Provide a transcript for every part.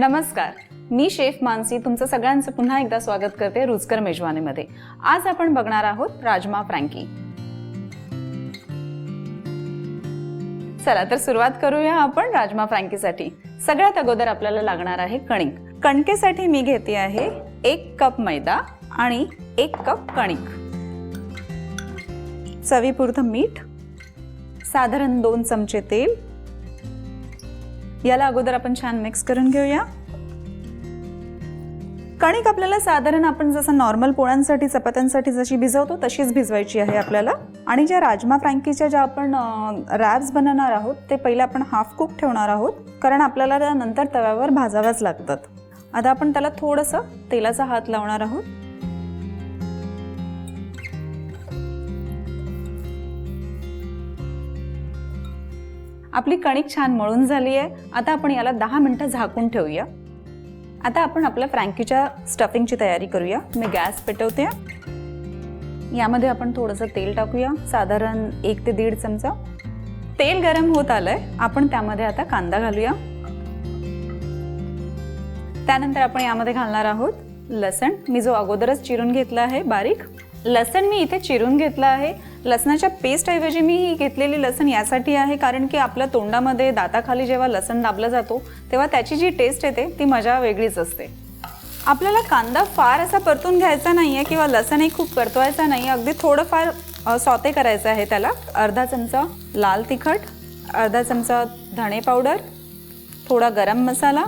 नमस्कार, मी शेफ मानसी तुमचं सगळ्यांचं पुन्हा एकदा स्वागत करते रुचकर मेजवानीमध्ये। आज आपण बघणार आहोत राजमा फ्रँकी। चला तर सुरुवात करूया आपण राजमा फ्रँकीसाठी। सगळ्यात अगोदर आपल्याला लागणार आहे कणिक। कणकेसाठी मी घेते आहे 1 कप मैदा आणि 1 कप कणिक, चवीपुरतं मीठ, साधारण 2 चमचे तेल। याला अगोदर आपण छान मिक्स करून घेऊया। कणिक आपल्याला साधारण आपण जसं नॉर्मल पोळ्यांसाठी चपात्यांसाठी जशी भिजवतो तशीच भिजवायची आहे आपल्याला। आणि ज्या राजमा फ्रँकीच्या ज्या आपण रॅप्स बनवणार आहोत ते पहिले आपण हाफ कुक ठेवणार आहोत, कारण आपल्याला त्या नंतर तव्यावर भाजाव्याच लागतात। आता आपण त्याला थोडंसं तेलाचा हात लावणार आहोत। आपली कणिक छान मळून झाली आहे। आता आपण याला 10 मिनिटं झाकून ठेवूया। आता आपण आपल्या फ्रँकीच्या स्टफिंगची तयारी करूया। मी गॅस पेटवते। यामध्ये आपण थोडंसं तेल टाकूया, साधारण 1 ते 1.5 चमचा। तेल गरम होत आलंय, आपण त्यामध्ये आता कांदा घालूया। त्यानंतर आपण यामध्ये घालणार आहोत लसण। मी जो अगोदरच चिरून घेतला आहे बारीक लसण, मी इथे चिरून घेतला आहे। लसणाच्या पेस्ट ऐवजी मी घेतलेली लसण यासाठी आहे कारण की आपल्या तोंडामध्ये दाताखाली जेव्हा लसण दाबला जातो तेव्हा त्याची जी टेस्ट येते ती मजा वेगळीच असते। आपल्याला कांदा फार असा परतून घ्यायचा नाहीये किंवा लसणही खूप परतवायचा नाही, अगदी थोडंफार सॉते करायचं आहे त्याला। अर्धा चमचा लाल तिखट, अर्धा चमचा धणे पावडर, थोडा गरम मसाला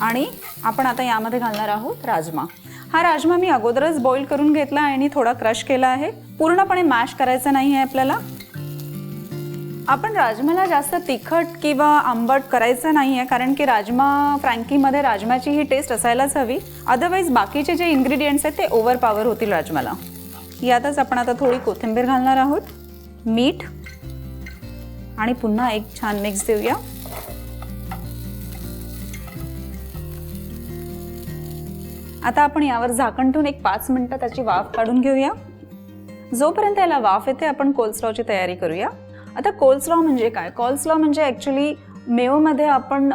आणि आपण आता यामध्ये घालणार आहोत राजमा। हा राजमा मी अगोदरच बॉईल करून घेतला आणि थोडा क्रश केला आहे, पूर्णपणे मॅश करायचं नाही आहे आपल्याला। आपण राजमाला जास्त तिखट किंवा आंबट करायचं नाही आहे कारण की राजमा फ्रँकीमध्ये राजमाची ही टेस्ट असायलाच हवी, अदरवाईज बाकीचे जे इन्ग्रेडियंट्स आहेत ते ओव्हरपॉवर होतील राजमाला। यातच आपण आता थोडी कोथिंबीर घालणार आहोत, मीठ आणि पुन्हा एक छान मिक्स देऊया। आता आपण यावर झाकण ठेवून 5 मिनिटं त्याची वाफ काढून घेऊया। जोपर्यंत याला वाफ येते आपण कोल्स्लॉची तयारी करूया। आता कोल्स्लॉ म्हणजे काय? कोल्स्लॉ म्हणजे ॲक्च्युली मेयोमध्ये आपण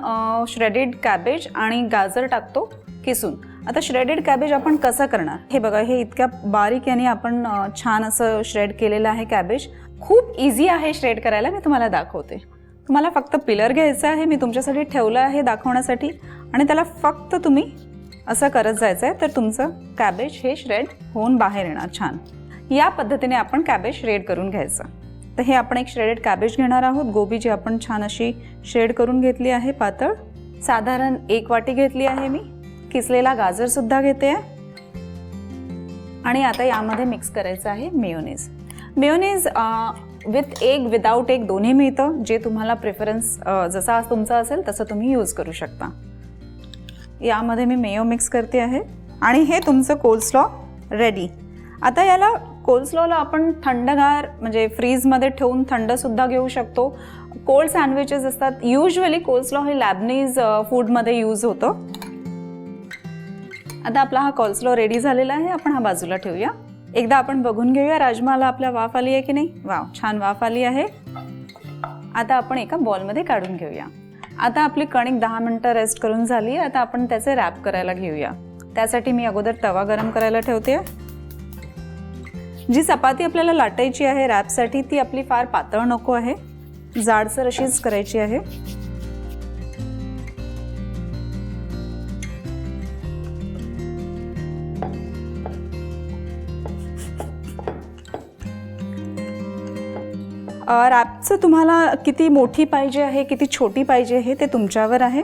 श्रेडेड कॅबेज आणि गाजर टाकतो किसून। आता श्रेडेड कॅबेज आपण कसं करणार हे बघा, हे इतक्या बारीक याने आपण छान असं श्रेड केलेलं आहे कॅबेज। खूप इझी आहे श्रेड करायला, मी तुम्हाला दाखवते। तुम्हाला फक्त पिलर घ्यायचं आहे, मी तुमच्यासाठी ठेवलं आहे दाखवण्यासाठी, आणि त्याला फक्त तुम्ही असं करत जायचं आहे तर तुमचं कॅबेज हे श्रेड होऊन बाहेर येणार छान। या पद्धतीने आपण कॅबेज श्रेड करून घ्यायचं। तर हे आपण एक श्रेडेड कॅबेज घेणार आहोत, गोबी जी आपण छान अशी श्रेड करून घेतली आहे पातळ, साधारण 1 वाटी घेतली आहे मी। किसलेला गाजर सुद्धा घेते आहे आणि आता यामध्ये मिक्स करायचं आहे mayonnaise. Mayonnaise with egg without egg दोन्ही मिळतं, जे तुम्हाला प्रेफरन्स जसा तुमचा असेल तसं तुम्ही यूज करू शकता। यामध्ये मी मेयो मिक्स करते आहे आणि हे तुमचं कोल्स्लॉ रेडी। आता याला कोल्स्लॉला आपण थंडगार म्हणजे फ्रीजमध्ये ठेवून थंड सुद्धा घेऊ शकतो। कोल्ड सँडविचेस असतात, युजुअली कोल्स्लॉ हे लॅबनीज फूडमध्ये यूज होतं। आता आपला हा कोल्स्लॉ रेडी झालेला आहे, आपण हा बाजूला ठेवूया। एकदा आपण बघून घेऊया राजमाला आपल्या वाफ आली आहे की नाही। वाव, छान वाफ आली आहे। आता आपण एका बॉलमध्ये काढून घेऊया। आता आपली कणिक 10 मिनिटं रेस्ट करून झाली। आता आपण त्याचे रॅप करायला घेऊया। त्यासाठी मी अगोदर तवा गरम करायला ठेवते। जी चपाती आपल्याला लाटायची आहे रॅपसाठी ती आपली फार पातळ नको आहे, जाडसर अशीच करायची आहे। रॅपचं तुम्हाला किती मोठी पाहिजे आहे किती छोटी पाहिजे आहे ते तुमच्यावर आहे।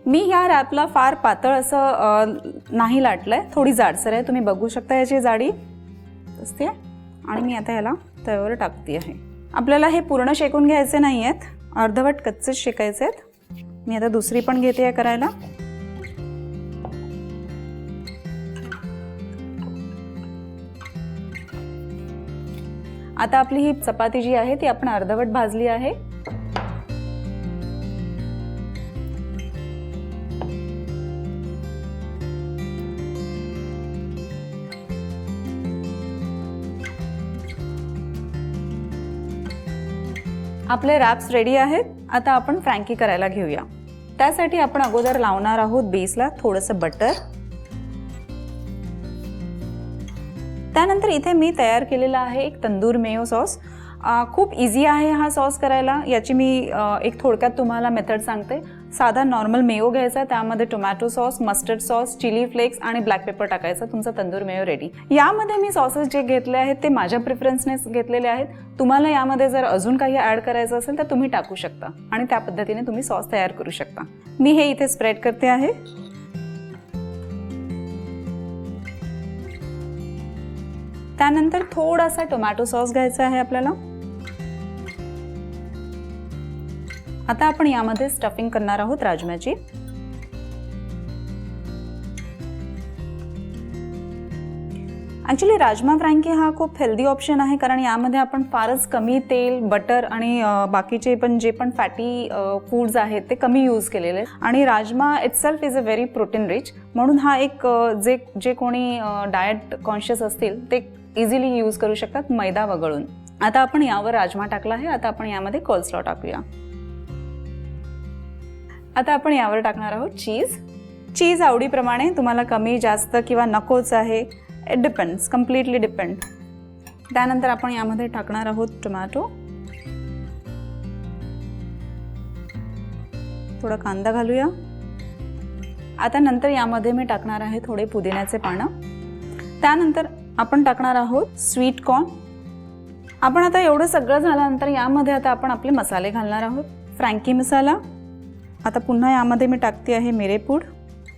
मी ह्या रॅपला फार पातळ असं नाही लाटलंय, थोडी जाडसर आहे, तुम्ही बघू शकता याची जाडी असते। आणि मी आता याला तव्यावर टाकते आहे। आपल्याला हे पूर्ण शेकून घ्यायचे नाही आहेत, अर्धवट कच्चेच शेकायचे आहेत। मी आता दुसरी पण घेते आहे करायला। आता आपली ही चपाती जी आहे ती आपण अर्धवट भाजली आहे। आपले रॅप्स रेडी आहेत। आता आपण फ्रँकी करायला घेऊया। त्यासाठी आपण अगोदर लावणार आहोत बेसला थोडंसं बटर. त्यानंतर इथे मी तयार केलेला आहे एक तंदूर मेयो सॉस. खूप इझी आहे हा सॉस करायला. याची मी एक थोडक्यात तुम्हाला मेथड सांगते. साधा नॉर्मल मेयो घ्यायचा, त्यामध्ये tomato sauce, mustard sauce, chilli flakes आणि ब्लॅक पेपर टाकायचा. तुमचा तंदूर मेयो रेडी. यामध्ये मी सॉसेस जे घेतले आहेत ते माझ्या प्रिफरन्सने घेतलेले आहेत. तुम्हाला यामध्ये जर अजून काही ॲड करायचं असेल तर तुम्ही टाकू शकता आणि त्या पद्धतीने तुम्ही सॉस तयार करू शकता. मी हे इथे स्प्रेड करते आहे. त्यानंतर थोडासा टोमॅटो सॉस घ्यायचा आहे आपल्याला. आता आपण यामध्ये स्टफिंग करणार आहोत राजम्याची. ॲक्च्युली राजमा फ्रँकी हा खूप हेल्दी ऑप्शन आहे, कारण यामध्ये आपण फारच कमी तेल, बटर आणि बाकीचे जे पण फॅटी फूड्स आहेत ते कमी यूज केलेले आहेत. आणि rajma itself is a very protein rich, म्हणून हा एक जे कोणी डाएट कॉन्शियस असतील ते इझिली यूज करू शकतात मैदा वगळून. आता आपण यावर राजमा टाकला आहे. आता आपण यामध्ये कोल्स्लॉ टाकूया. आता आपण यावर टाकणार आहोत चीज आवडीप्रमाणे. तुम्हाला कमी जास्त किंवा नकोच आहे, इट डिपेंड्स, कम्प्लिटली डिपेंड. त्यानंतर आपण यामध्ये टाकणार आहोत टोमॅटो, थोडा कांदा घालूया. आता नंतर यामध्ये मी टाकणार आहे थोडे पुदिन्याचे पानं. त्यानंतर आपण टाकणार आहोत स्वीट कॉर्न. आपण आता एवढं सगळं झाल्यानंतर यामध्ये आता आपण आपले मसाले घालणार आहोत. फ्रँकी मसाला. आता पुन्हा यामध्ये मी टाकते आहे मिरेपूड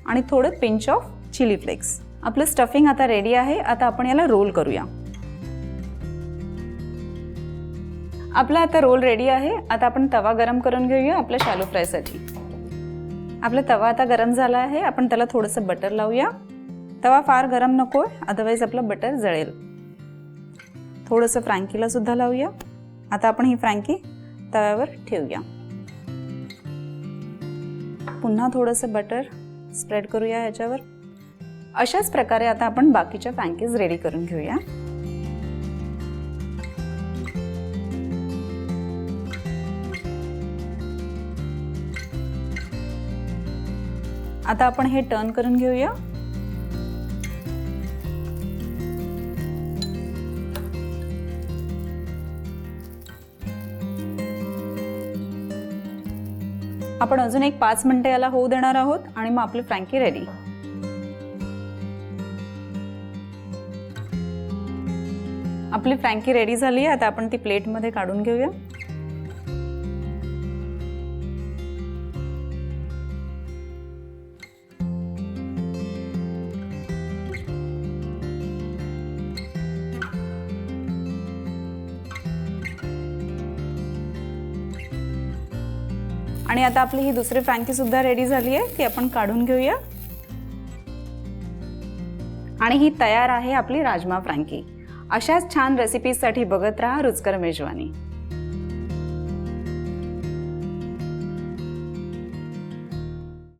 आणि थोडं पिंच ऑफ चिली फ्लेक्स. आपलं स्टफिंग आता रेडी आहे. आता आपण याला रोल करूया. आपला आता रोल रेडी आहे. आता आपण तवा गरम करून घेऊया आपल्या शॅलो फ्रायसाठी. आपला तवा आता गरम झाला आहे. आपण त्याला थोडंसं बटर लावूया. तवा फार गरम नको आहे, अदरवाईज आपलं बटर जळेल. थोडंसं फ्रँकीला सुद्धा लावूया. आता आपण ही फ्रँकी तव्यावर ठेवूया. पुन्हा थोडंसं बटर स्प्रेड करूया ह्याच्यावर. अशाच प्रकारे आता आपण बाकीच्या फ्रँकीज रेडी करून घेऊया. आता आपण हे टर्न करून घेऊया. आपण अजून एक 5 मिनिटं याला होऊ देणार आहोत आणि मग आपली फ्रँकी रेडी. आपली फ्रँकी रेडी झाली आहे. आता आपण ती प्लेटमध्ये काढून घेऊया. आणि आता आपली ही दुसरी फ्रँकी सुद्धा रेडी झाली आहे. ती आपण काढून घेऊया. आणि ही तयार आहे आपली राजमा फ्रँकी. अशाच छान रेसिपीजसाठी बघत राहा रुचकर मेजवानी.